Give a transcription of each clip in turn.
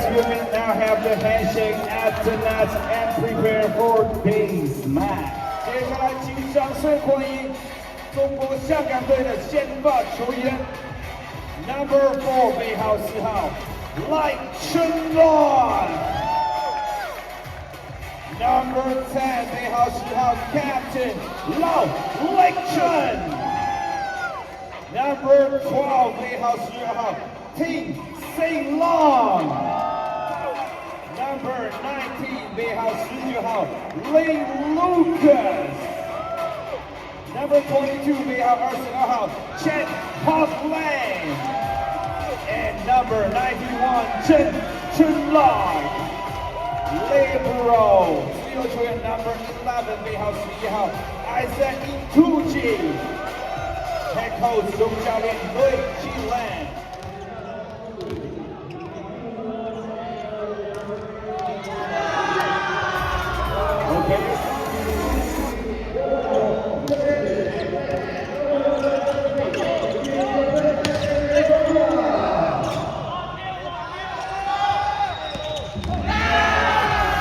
Yes, you may now have the handshake at the nuts and prepare for base match. 接下来，请掌声欢迎中国香港队的先发球员 ，Number 4背号10号赖春乱 ，Number 10背号10号 Captain 老赖春 ，Number 12背号12号 Ting Sei Long。Number 19背号19号 Lane Lucas。Number 22背号22号 Chen Hofland。And number 91 Chen Chunlong。Libero 自由球员 Number 11背号11号 Isaac Ituji。Head coach 总教练 Lloyd G.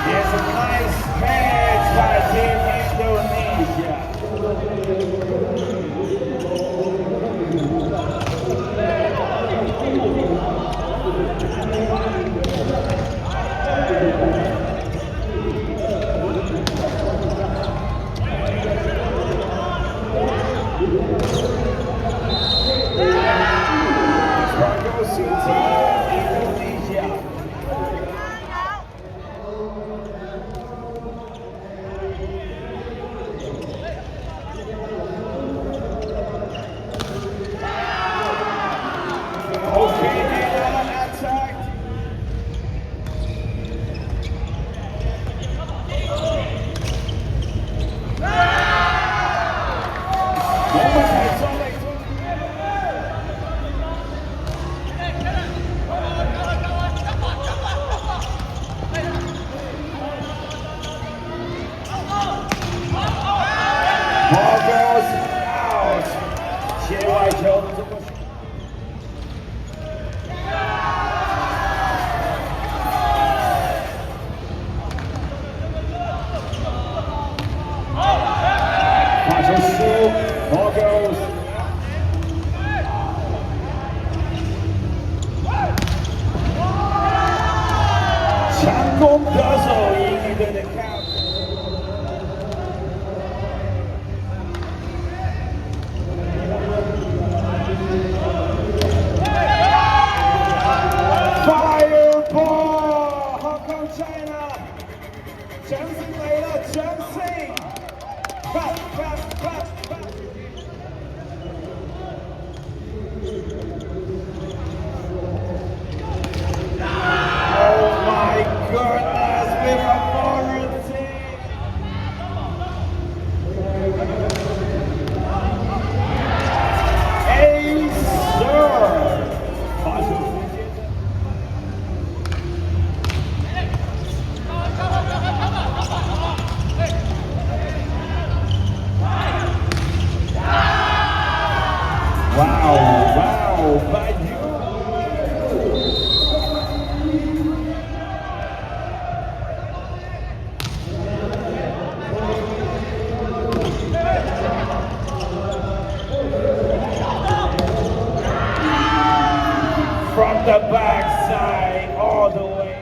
There's a nice catch by Team Indonesia. Spargo City, Indonesia. Okay, another attack. Ball goes out. 切外球，这个。发球失误 ，ball goes。强攻得手，英语队的 count。Fireball! Hong Kong, China! 掌声来了，掌声 ！Clap, clap, clap, clap! Oh my goodness, with authority! Ace, sir! 发球时间。Wow, wow, by you. From the backside all the way.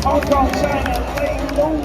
Hong Kong, China, Lane Long.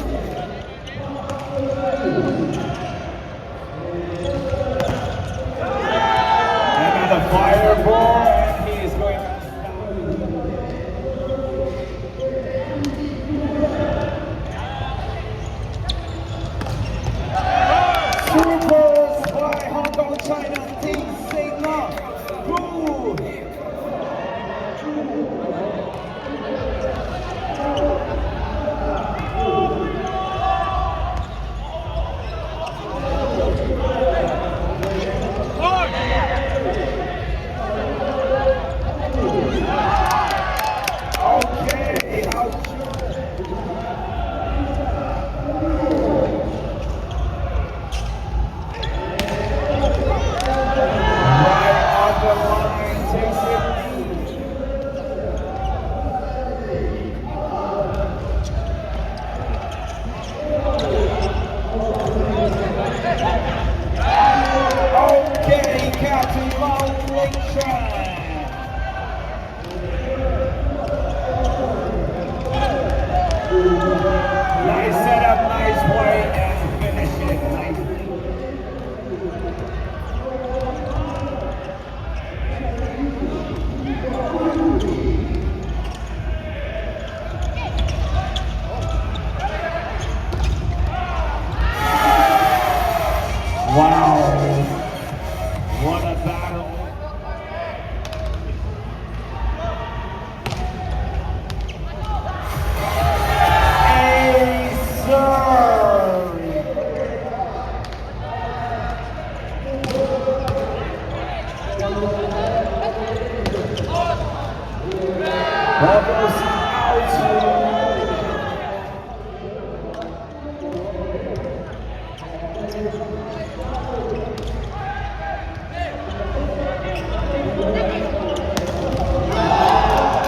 Ball goes out.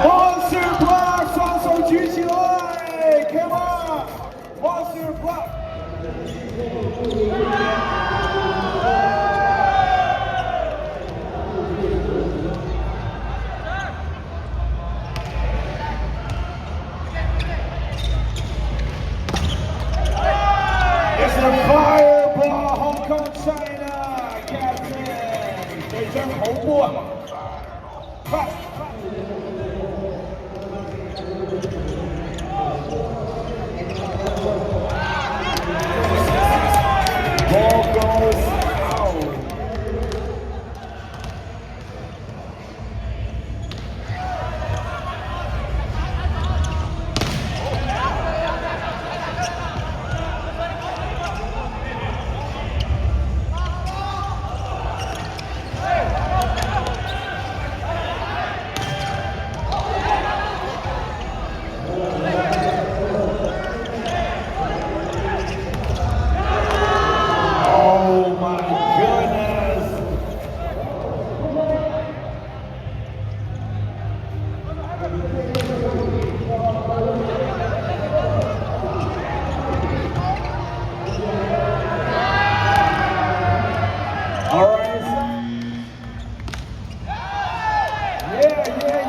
Monster block， 双手举起来 ，Come on，Monster block。It's a fireball, Hong Kong, China, Captain， 对阵红波，快！ Ball goes out.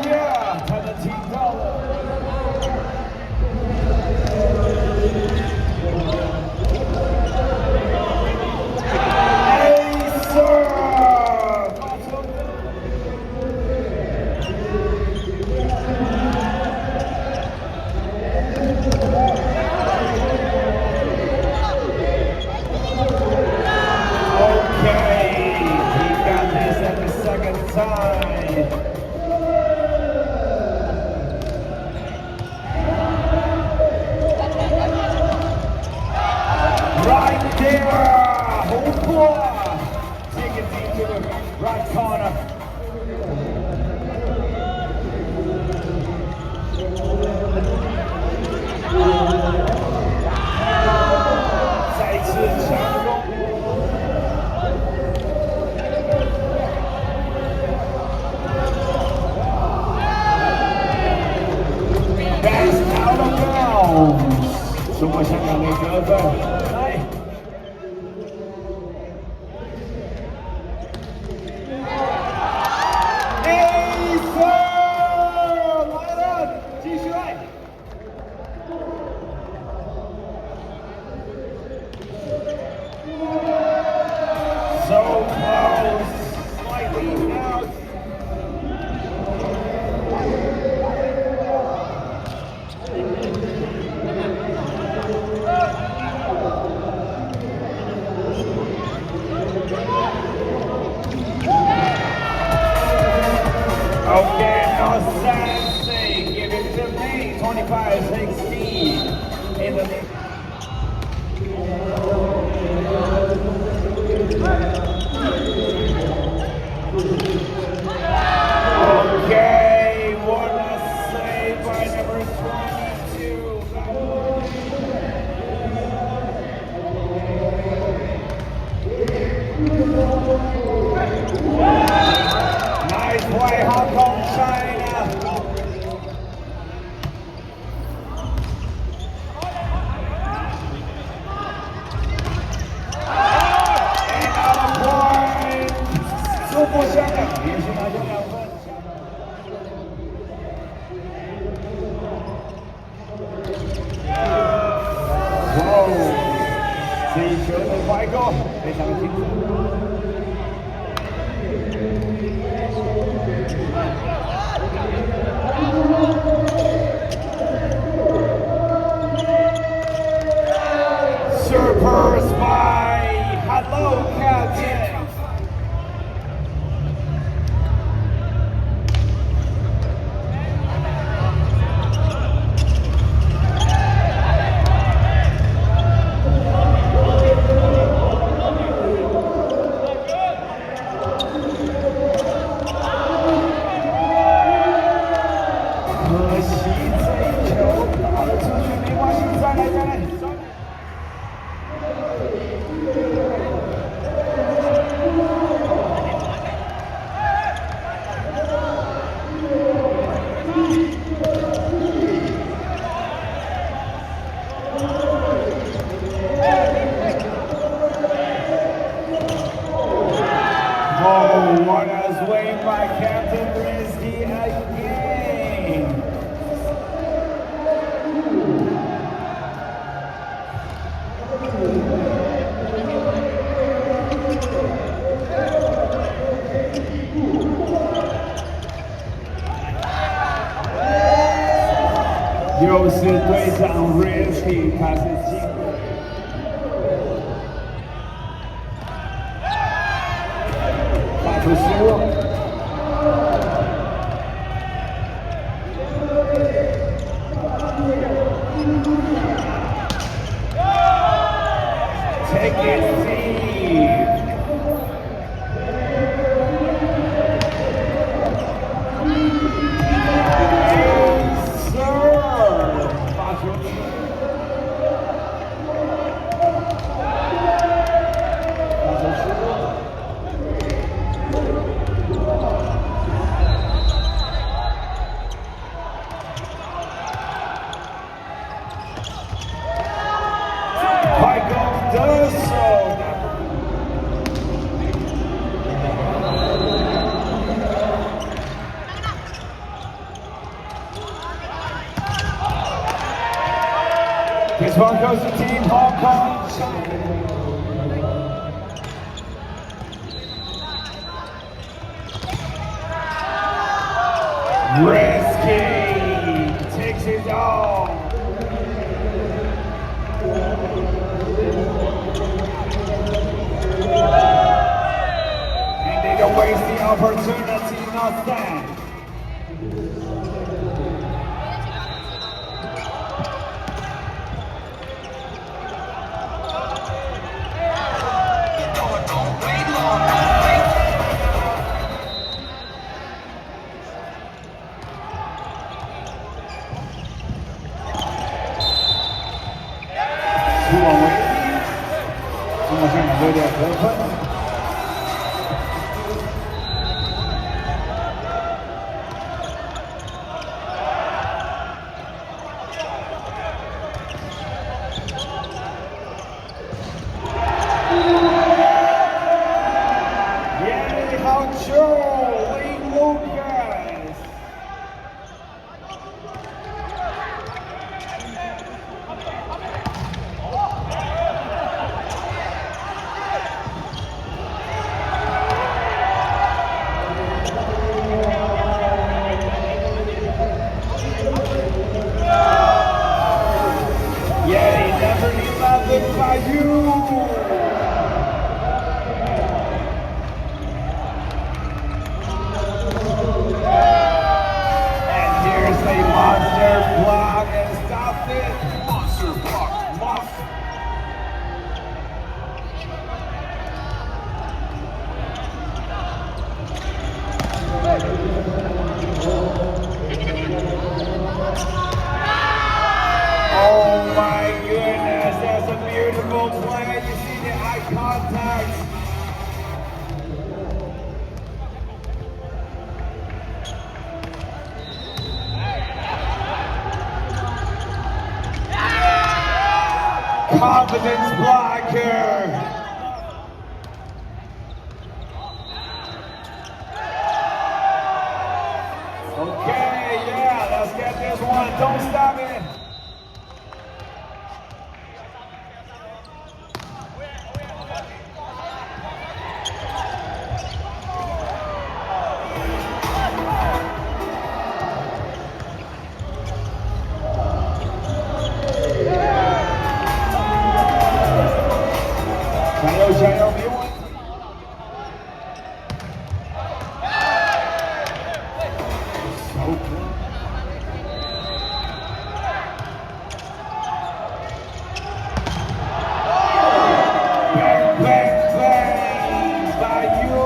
Yeah， 他们听到了。Right there, Hong Kong, take it deep to the right corner. Pass out of bounds. 中国香港队得分，来。 So close, slightly out. Okay, no sensing. Give it to me. 25-16 in the Okay, what a save by number 22. Nice play, Hong Kong, China. And out of point. 中国香港连续拿下2分。哇哦，这一球的快攻非常精准。 Surpassed by Hello Captain. 西追求，打了出去没关系，再来再来。Oh, what a swing by Captain Risky again.又是队长 Risky 开始进攻。发出失误。Take it deep. Sir. 发出去。发出失误。快攻得手。This one goes to Team Hong Kong. Risky takes it all. And they don't waste the opportunity, not stand. Two on waiting. 中国香港队的得分。耶，好球，林lucas。Yeah, never 11 by you. And here's a monster block and stop it. Monster block, monster. Oh my goodness, that's a beautiful play. You see the eye contact. Confidence blocker. Okay, yeah, let's get this one. Don't stop it. Channel, you want? So cool. Bang, bang, bang by you.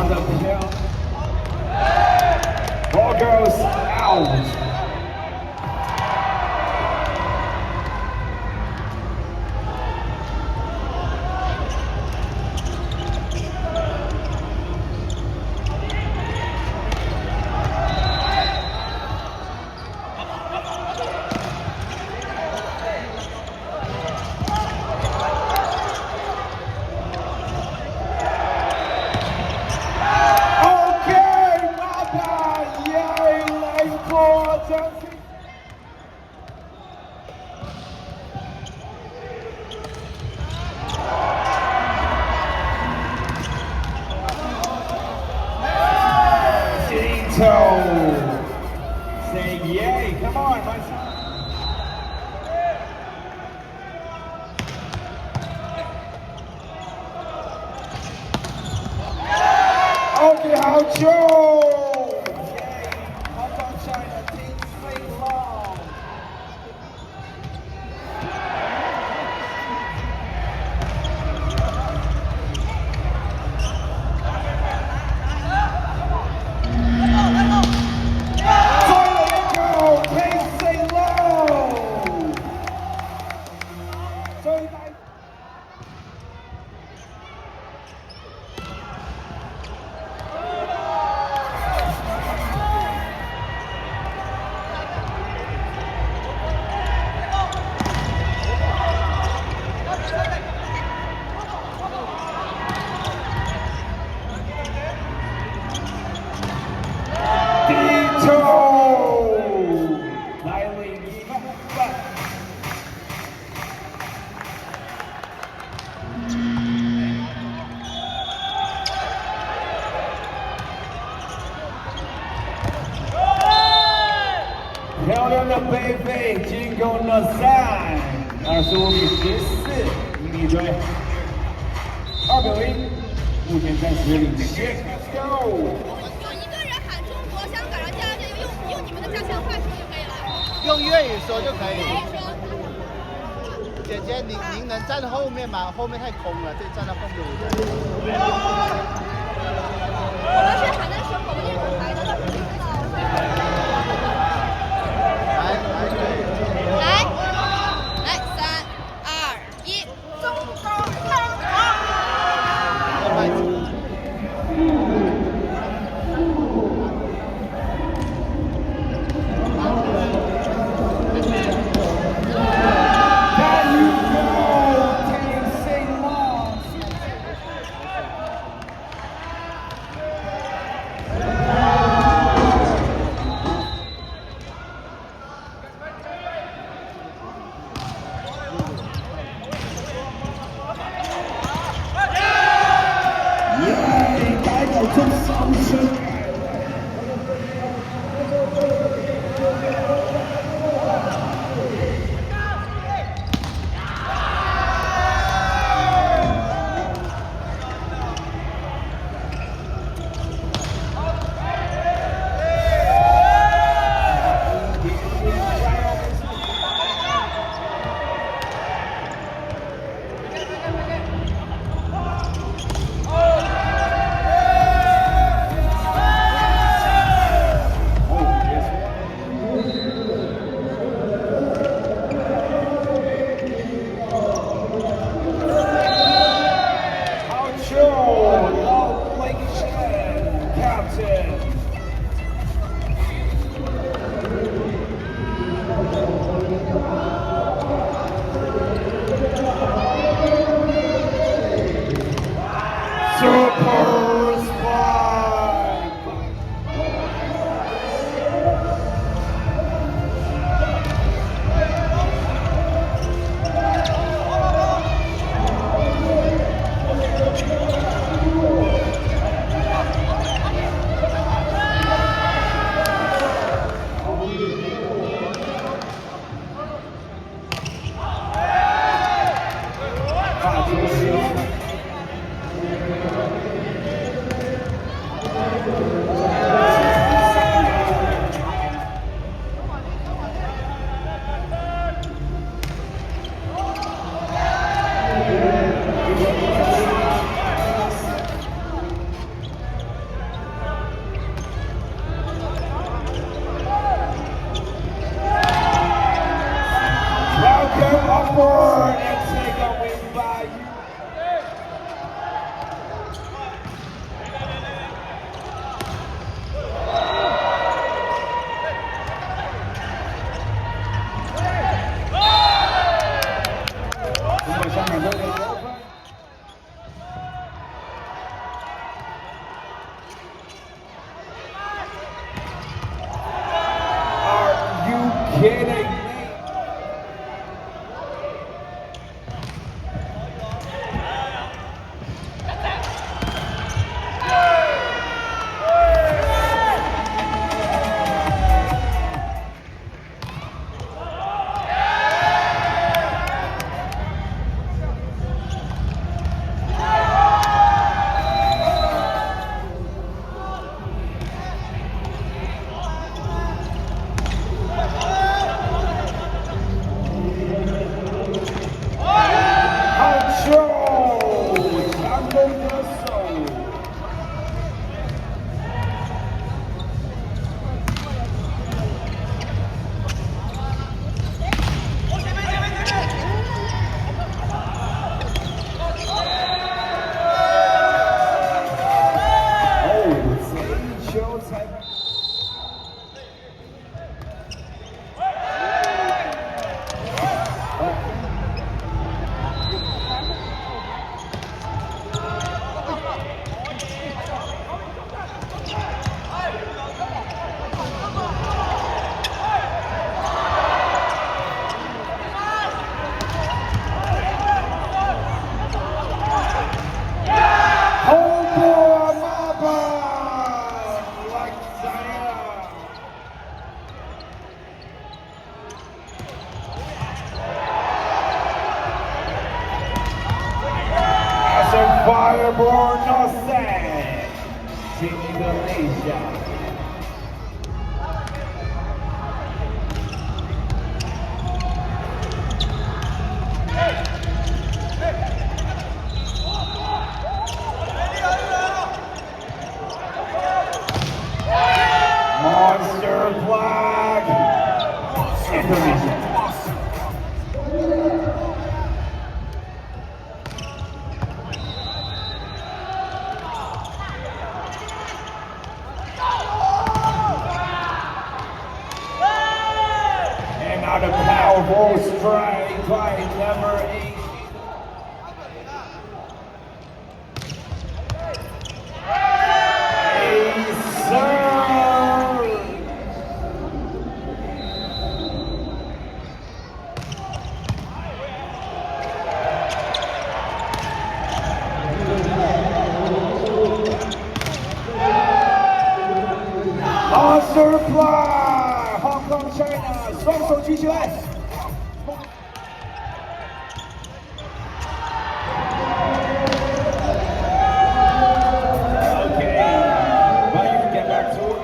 the count. Ball goes out. Say yay, come on, my son. Okay, how Joe? Yay, Hong Kong, China, Team Sing Long.漂亮的贝贝进攻了3，25比14，一队2比0，目前暂时领先。Let's go！ 有一个人喊中国香港，然后第二个用你们的家乡话说就可以了。用粤语说就可以。说。姐姐，您能站后面吗？后面太空了，这站到后面。我们是喊的时候，我们那种台的都是领导。来，3、2、1，中国香港。kidding me? Fireborn Nosek, Team Indonesia. Monster flag, Indonesia. Not a powerful strike by number 8. Monster fly, Hong Kong, China. 双手举起来。Okay, now you can get back to it.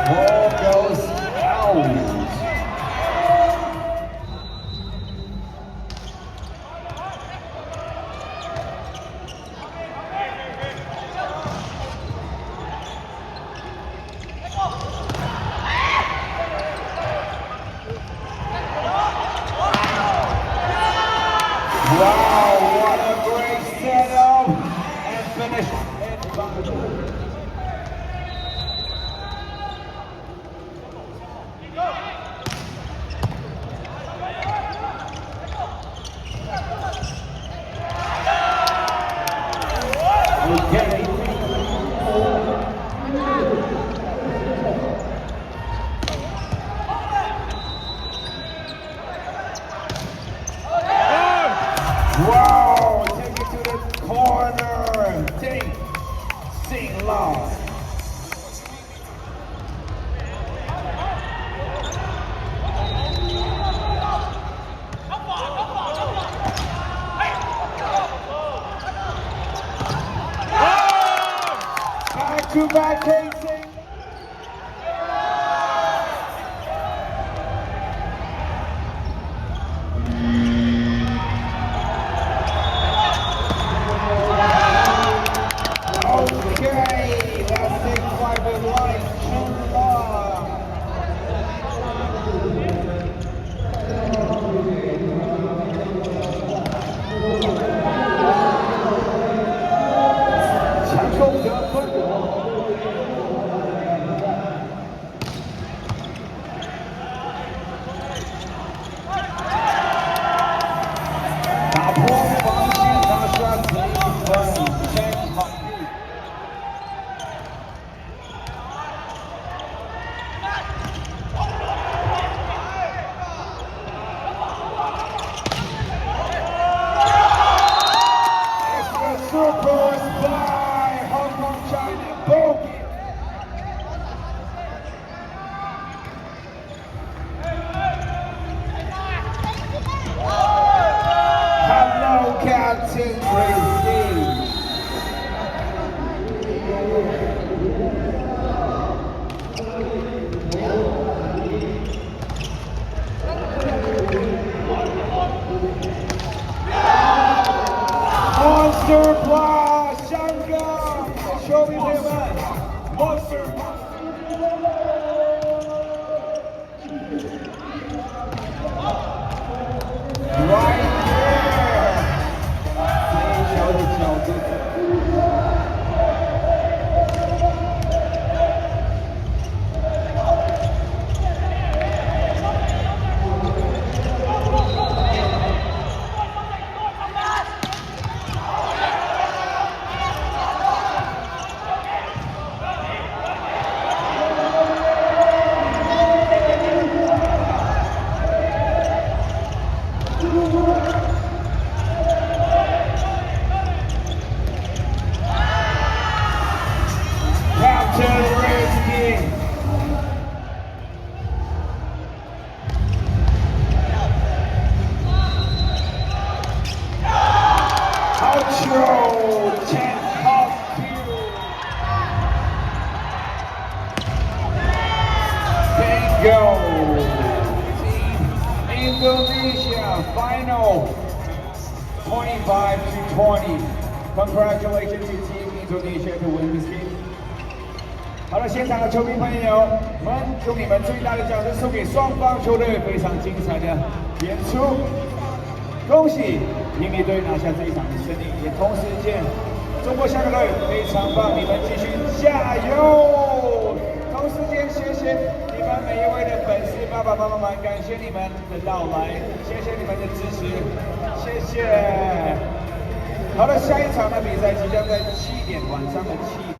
Ball goes out. Wow, what a great setup and finish in Bangladesh. Okay. Wow, take it to the corner. Take, sing long. Back to back Casey. Okay, that's it, private life, China. Captain Race Game. Monster Plus 香港球迷朋友们 ，Monster right there， 飞球的角度。Captain Risky. Outro 10 half field. Bingo. Team Indonesia final 25-20. Congratulations to Team Indonesia to win this game. 好了，现场的球迷朋友们，用你们最大的掌声送给双方球队非常精彩的演出。恭喜英米队拿下这一场的胜利，也同时间中国香港队非常棒，你们继续加油！同时间谢谢你们每一位的粉丝爸爸妈妈们，感谢你们的到来，谢谢你们的支持，谢谢。好了，下一场的比赛即将在7点，晚上的7点。